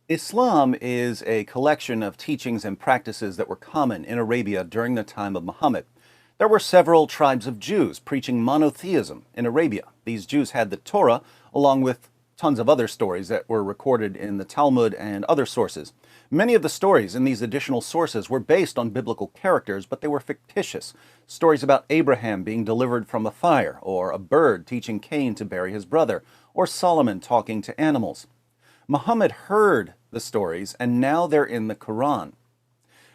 Islam is a collection of teachings and practices that were common in Arabia during the time of Muhammad. There were several tribes of Jews preaching monotheism in Arabia. These Jews had the Torah, along with tons of other stories that were recorded in the Talmud and other sources. Many of the stories in these additional sources were based on biblical characters, but they were fictitious. Stories about Abraham being delivered from a fire, or a bird teaching Cain to bury his brother, or Solomon talking to animals. Muhammad heard the stories, and now they're in the Quran.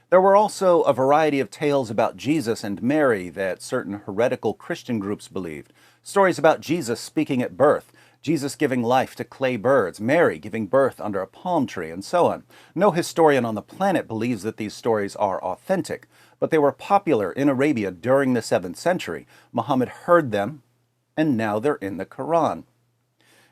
There were also a variety of tales about Jesus and Mary that certain heretical Christian groups believed. Stories about Jesus speaking at birth, Jesus giving life to clay birds, Mary giving birth under a palm tree, and so on. No historian on the planet believes that these stories are authentic, but they were popular in Arabia during the 7th century. Muhammad heard them, and now they're in the Quran.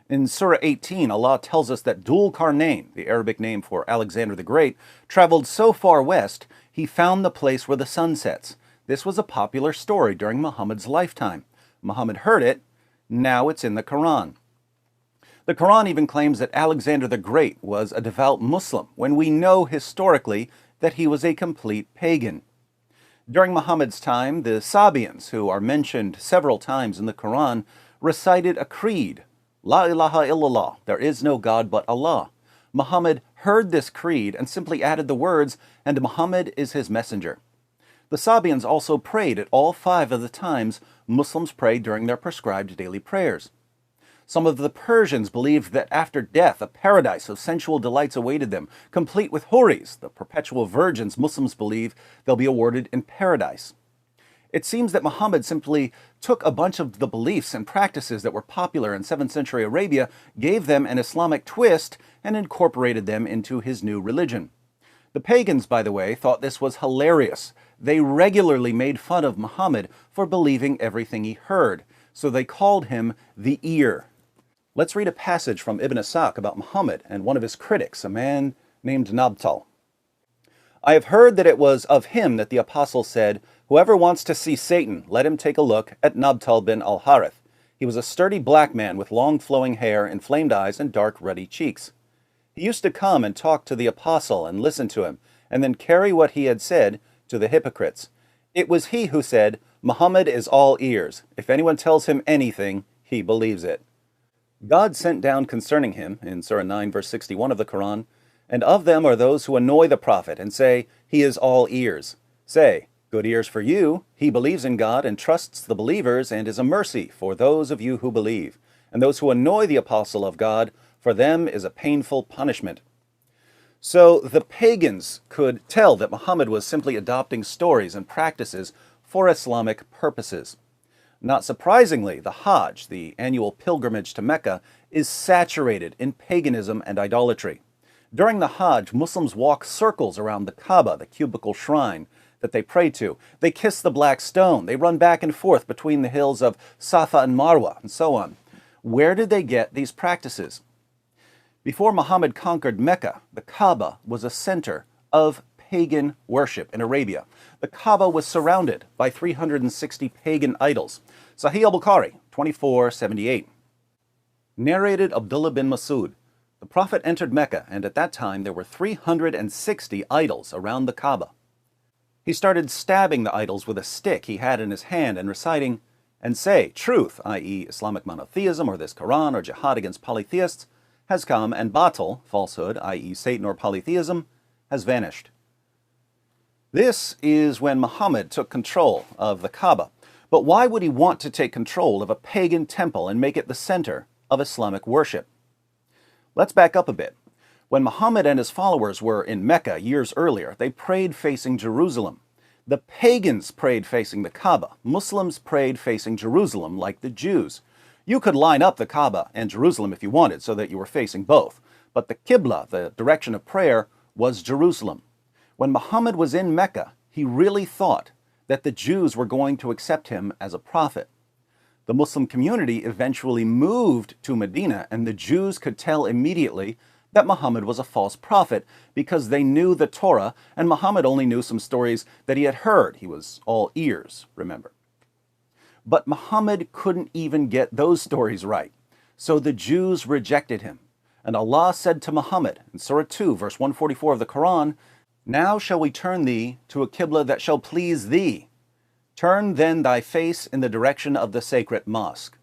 In Surah 18, Allah tells us that Dhul Qarnayn, the Arabic name for Alexander the Great, traveled so far west he found the place where the sun sets. This was a popular story during Muhammad's lifetime. Muhammad heard it, now it's in the Quran. The Quran even claims that Alexander the Great was a devout Muslim, when we know historically that he was a complete pagan. During Muhammad's time, the Sabians, who are mentioned several times in the Quran, recited a creed. La ilaha illallah, there is no God but Allah. Muhammad heard this creed and simply added the words, and Muhammad is his messenger. The Sabians also prayed at all 5 of the times Muslims prayed during their prescribed daily prayers. Some of the Persians believed that after death a paradise of sensual delights awaited them, complete with houris, the perpetual virgins Muslims believe they'll be awarded in paradise. It seems that Muhammad simply took a bunch of the beliefs and practices that were popular in 7th century Arabia, gave them an Islamic twist, and incorporated them into his new religion. The pagans, by the way, thought this was hilarious. They regularly made fun of Muhammad for believing everything he heard, so they called him the ear. Let's read a passage from Ibn Ishaq about Muhammad and one of his critics, a man named Nabtal. I have heard that it was of him that the apostle said, "Whoever wants to see Satan, let him take a look at Nabtal bin al-Harith. He was a sturdy black man with long flowing hair, inflamed eyes, and dark ruddy cheeks. He used to come and talk to the apostle and listen to him, and then carry what he had said to the hypocrites. It was he who said, 'Muhammad is all ears. If anyone tells him anything, he believes it.' God sent down concerning him, in Surah 9, verse 61 of the Quran, and of them are those who annoy the prophet and say, 'He is all ears.' Say, 'Good ears for you. He believes in God and trusts the believers and is a mercy for those of you who believe. And those who annoy the apostle of God, for them is a painful punishment.'" So the pagans could tell that Muhammad was simply adopting stories and practices for Islamic purposes. Not surprisingly, the Hajj, the annual pilgrimage to Mecca, is saturated in paganism and idolatry. During the Hajj, Muslims walk circles around the Kaaba, the cubical shrine that they pray to. They kiss the black stone. They run back and forth between the hills of Safa and Marwa, and so on. Where did they get these practices? Before Muhammad conquered Mecca, the Kaaba was a center of pagan worship in Arabia. The Kaaba was surrounded by 360 pagan idols. Sahih al-Bukhari, 2478. Narrated Abdullah bin Masud. The Prophet entered Mecca, and at that time there were 360 idols around the Kaaba. He started stabbing the idols with a stick he had in his hand and reciting, "And say, truth, i.e. Islamic monotheism or this Quran or jihad against polytheists, has come, and batil, falsehood, i.e. Satan or polytheism, has vanished." This is when Muhammad took control of the Kaaba. But why would he want to take control of a pagan temple and make it the center of Islamic worship? Let's back up a bit. When Muhammad and his followers were in Mecca years earlier, they prayed facing Jerusalem. The pagans prayed facing the Kaaba. Muslims prayed facing Jerusalem like the Jews. You could line up the Kaaba and Jerusalem if you wanted so that you were facing both. But the Qibla, the direction of prayer, was Jerusalem. When Muhammad was in Mecca, he really thought that the Jews were going to accept him as a prophet. The Muslim community eventually moved to Medina, and the Jews could tell immediately that Muhammad was a false prophet because they knew the Torah, and Muhammad only knew some stories that he had heard. He was all ears, remember. But Muhammad couldn't even get those stories right, so the Jews rejected him. And Allah said to Muhammad in Surah 2, verse 144 of the Quran, "Now shall we turn thee to a qibla that shall please thee. Turn then thy face in the direction of the sacred mosque."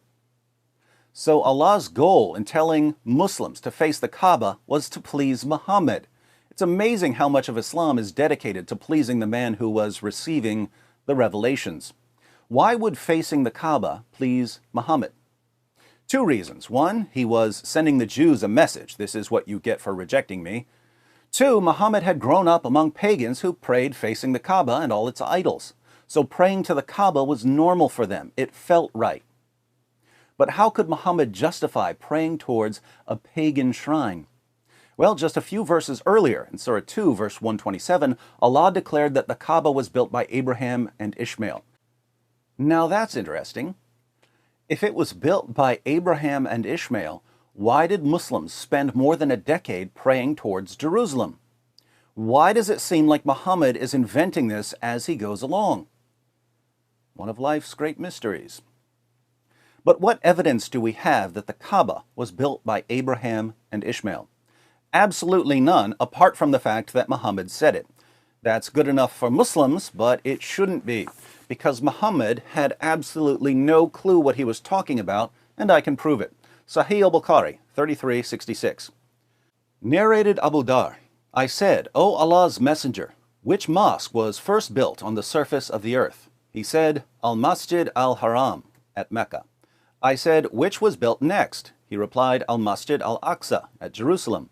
So Allah's goal in telling Muslims to face the Kaaba was to please Muhammad. It's amazing how much of Islam is dedicated to pleasing the man who was receiving the revelations. Why would facing the Kaaba please Muhammad? Two reasons. One, he was sending the Jews a message. This is what you get for rejecting me. Two, Muhammad had grown up among pagans who prayed facing the Kaaba and all its idols. So praying to the Kaaba was normal for them. It felt right. But how could Muhammad justify praying towards a pagan shrine? Well, just a few verses earlier, in Surah 2, verse 127, Allah declared that the Kaaba was built by Abraham and Ishmael. Now that's interesting. If it was built by Abraham and Ishmael, why did Muslims spend more than a decade praying towards Jerusalem? Why does it seem like Muhammad is inventing this as he goes along? One of life's great mysteries. But what evidence do we have that the Kaaba was built by Abraham and Ishmael? Absolutely none, apart from the fact that Muhammad said it. That's good enough for Muslims, but it shouldn't be, because Muhammad had absolutely no clue what he was talking about, and I can prove it. Sahih al-Bukhari, 3366. Narrated Abu Dar, I said, "O Allah's Messenger, which mosque was first built on the surface of the earth?" He said, "Al-Masjid al-Haram," at Mecca. I said, "Which was built next?" He replied, "Al-Masjid al-Aqsa," at Jerusalem.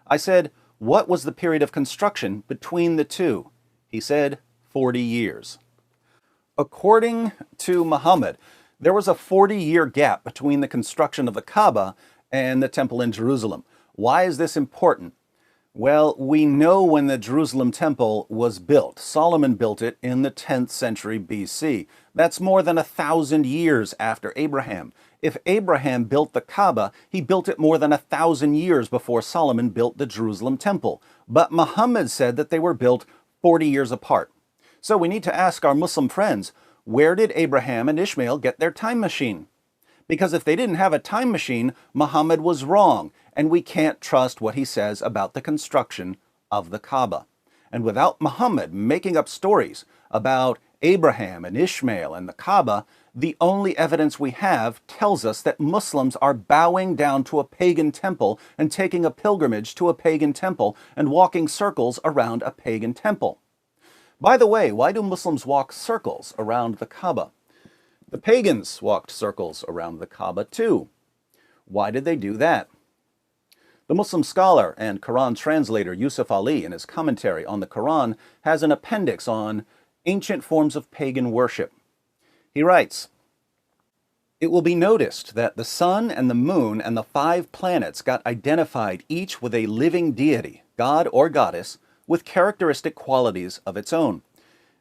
I said, "What was the period of construction between the two?" He said, 40 years. According to Muhammad, there was a 40-year gap between the construction of the Kaaba and the temple in Jerusalem. Why is this important? Well, we know when the Jerusalem temple was built. Solomon built it in the 10th century BC. That's more than 1,000 years after Abraham. If Abraham built the Kaaba, he built it more than 1,000 years before Solomon built the Jerusalem temple. But Muhammad said that they were built 40 years apart. So we need to ask our Muslim friends, where did Abraham and Ishmael get their time machine? Because if they didn't have a time machine, Muhammad was wrong, and we can't trust what he says about the construction of the Kaaba. And without Muhammad making up stories about Abraham and Ishmael and the Kaaba, the only evidence we have tells us that Muslims are bowing down to a pagan temple and taking a pilgrimage to a pagan temple and walking circles around a pagan temple. By the way, why do Muslims walk circles around the Kaaba? The pagans walked circles around the Kaaba too. Why did they do that? The Muslim scholar and Quran translator Yusuf Ali, in his commentary on the Quran, has an appendix on ancient forms of pagan worship. He writes, "It will be noticed that the sun and the moon and the 5 planets got identified each with a living deity, god or goddess, with characteristic qualities of its own.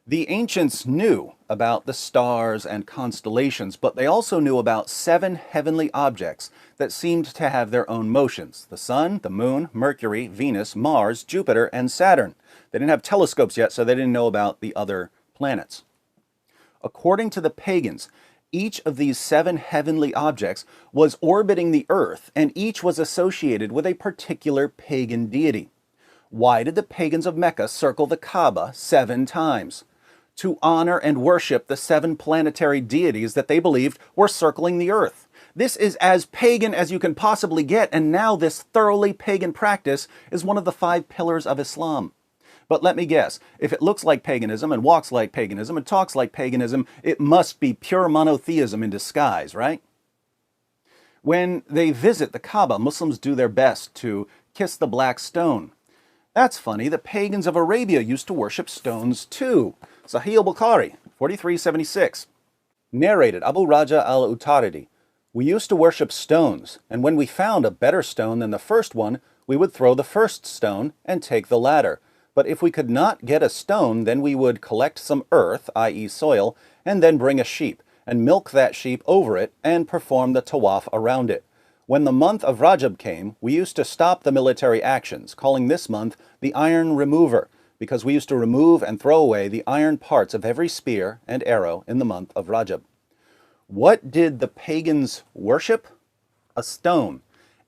The ancients knew about the stars and constellations, but they also knew about 7 heavenly objects that seemed to have their own motions: the sun, the moon, Mercury, Venus, Mars, Jupiter, and Saturn. They didn't have telescopes yet, so they didn't know about the other planets. According to the pagans, each of these 7 heavenly objects was orbiting the earth, and each was associated with a particular pagan deity. Why did the pagans of Mecca circle the Kaaba 7 times? To honor and worship the 7 planetary deities that they believed were circling the earth. This is as pagan as you can possibly get, and now this thoroughly pagan practice is one of the 5 pillars of Islam. But let me guess, if it looks like paganism and walks like paganism and talks like paganism, it must be pure monotheism in disguise, right? When they visit the Kaaba, Muslims do their best to kiss the black stone. That's funny, the pagans of Arabia used to worship stones too. Sahih al-Bukhari, 4376. Narrated Abu Raja al-Utaridi, "We used to worship stones, and when we found a better stone than the first one, we would throw the first stone and take the latter. But if we could not get a stone, then we would collect some earth, i.e. soil, and then bring a sheep, and milk that sheep over it, and perform the tawaf around it. When the month of Rajab came, we used to stop the military actions, calling this month the Iron Remover, because we used to remove and throw away the iron parts of every spear and arrow in the month of Rajab." What did the pagans worship? A stone.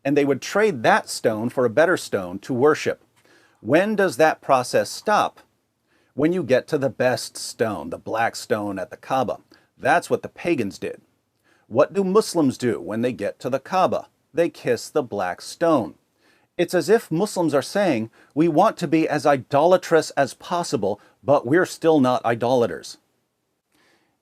and they would trade that stone for a better stone to worship. When does that process stop? When you get to the best stone, the black stone at the Kaaba. That's what the pagans did. What do Muslims do when they get to the Kaaba? They kiss the black stone. It's as if Muslims are saying, we want to be as idolatrous as possible, but we're still not idolaters.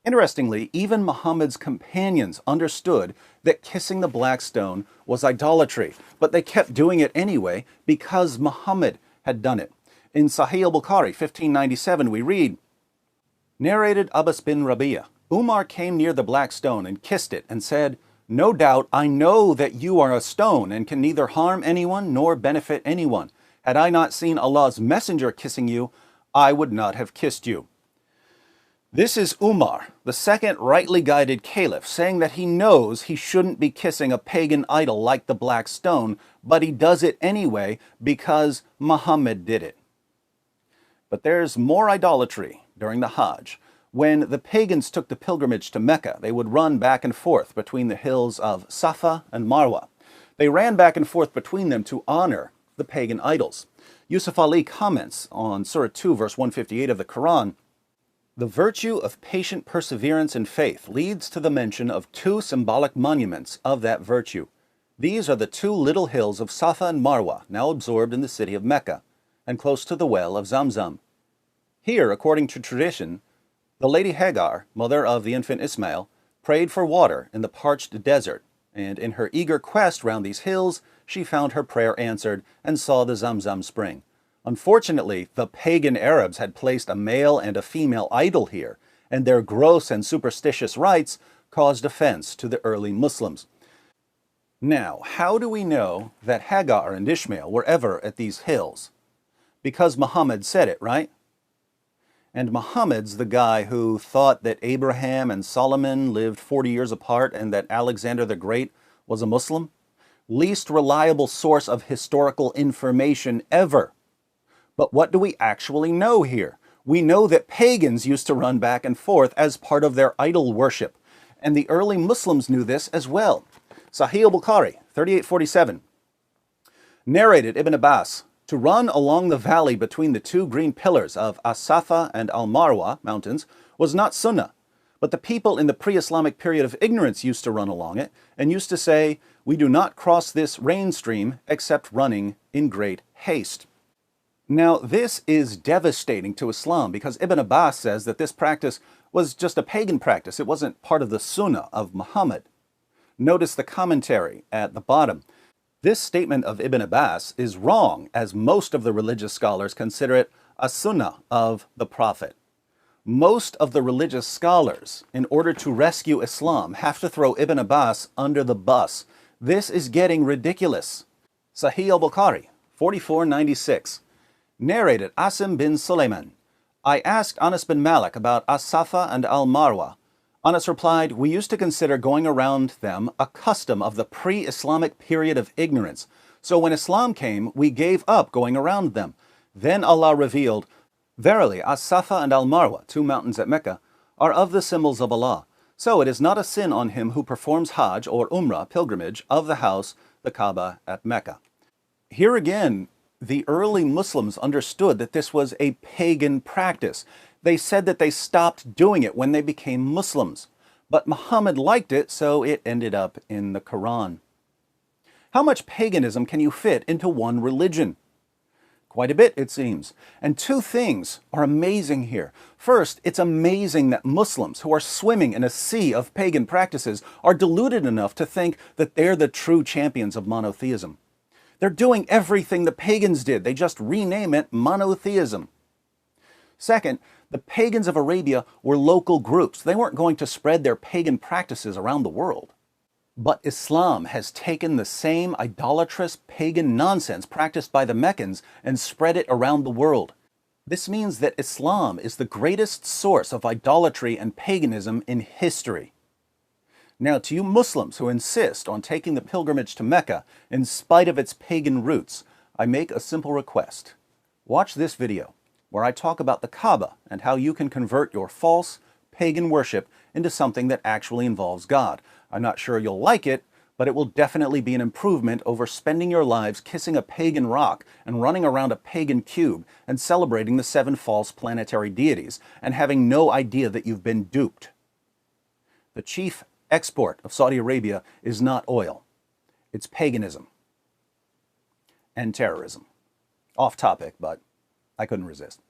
Interestingly, even Muhammad's companions understood that kissing the black stone was idolatry, but they kept doing it anyway because Muhammad had done it. In Sahih al-Bukhari, 1597, we read, narrated Abbas bin Rabi'ah, Umar came near the black stone and kissed it and said, no doubt I know that you are a stone and can neither harm anyone nor benefit anyone. Had I not seen Allah's messenger kissing you, I would not have kissed you. This is Umar, the second rightly guided caliph, saying that he knows he shouldn't be kissing a pagan idol like the black stone, but he does it anyway because Muhammad did it. But there's more idolatry during the Hajj. When the pagans took the pilgrimage to Mecca, they would run back and forth between the hills of Safa and Marwa. They ran back and forth between them to honor the pagan idols. Yusuf Ali comments on Surah 2, verse 158 of the Quran, the virtue of patient perseverance and faith leads to the mention of two symbolic monuments of that virtue. These are the two little hills of Safa and Marwa, now absorbed in the city of Mecca, and close to the well of Zamzam. Here, according to tradition, the lady Hagar, mother of the infant Ismail, prayed for water in the parched desert, and in her eager quest round these hills, she found her prayer answered and saw the Zamzam spring. Unfortunately, the pagan Arabs had placed a male and a female idol here, and their gross and superstitious rites caused offense to the early Muslims. Now, how do we know that Hagar and Ishmael were ever at these hills? Because Muhammad said it, right? And Muhammad's the guy who thought that Abraham and Solomon lived 40 years apart and that Alexander the Great was a Muslim? Least reliable source of historical information ever. But what do we actually know here? We know that pagans used to run back and forth as part of their idol worship, and the early Muslims knew this as well. Sahih al-Bukhari, 3847, narrated Ibn Abbas, to run along the valley between the two green pillars of As-Safa and Al-Marwa mountains was not sunnah, but the people in the pre-Islamic period of ignorance used to run along it and used to say, we do not cross this rain stream except running in great haste. Now, this is devastating to Islam because Ibn Abbas says that this practice was just a pagan practice. It wasn't part of the Sunnah of Muhammad. Notice the commentary at the bottom. This statement of Ibn Abbas is wrong, as most of the religious scholars consider it a Sunnah of the Prophet. Most of the religious scholars, in order to rescue Islam, have to throw Ibn Abbas under the bus. This is getting ridiculous. Sahih al-Bukhari, 4496. Narrated Asim bin Sulaiman, I asked Anas bin Malik about As-Safa and Al-Marwa. Anas replied, we used to consider going around them a custom of the pre-Islamic period of ignorance. So when Islam came, we gave up going around them. Then Allah revealed, verily, As-Safa and Al-Marwa, two mountains at Mecca, are of the symbols of Allah. So it is not a sin on him who performs Hajj or Umrah pilgrimage of the house, the Kaaba at Mecca. Here again, the early Muslims understood that this was a pagan practice. They said that they stopped doing it when they became Muslims. But Muhammad liked it, so it ended up in the Quran. How much paganism can you fit into one religion? Quite a bit, it seems. And two things are amazing here. First, it's amazing that Muslims who are swimming in a sea of pagan practices are deluded enough to think that they're the true champions of monotheism. They're doing everything the pagans did. They just rename it monotheism. Second, the pagans of Arabia were local groups. They weren't going to spread their pagan practices around the world. But Islam has taken the same idolatrous pagan nonsense practiced by the Meccans and spread it around the world. This means that Islam is the greatest source of idolatry and paganism in history. Now, to you Muslims who insist on taking the pilgrimage to Mecca in spite of its pagan roots, I make a simple request. Watch this video, where I talk about the Kaaba and how you can convert your false pagan worship into something that actually involves God. I'm not sure you'll like it, but it will definitely be an improvement over spending your lives kissing a pagan rock and running around a pagan cube and celebrating the 7 false planetary deities and having no idea that you've been duped. The chief export of Saudi Arabia is not oil. It's paganism and terrorism. Off topic, but I couldn't resist.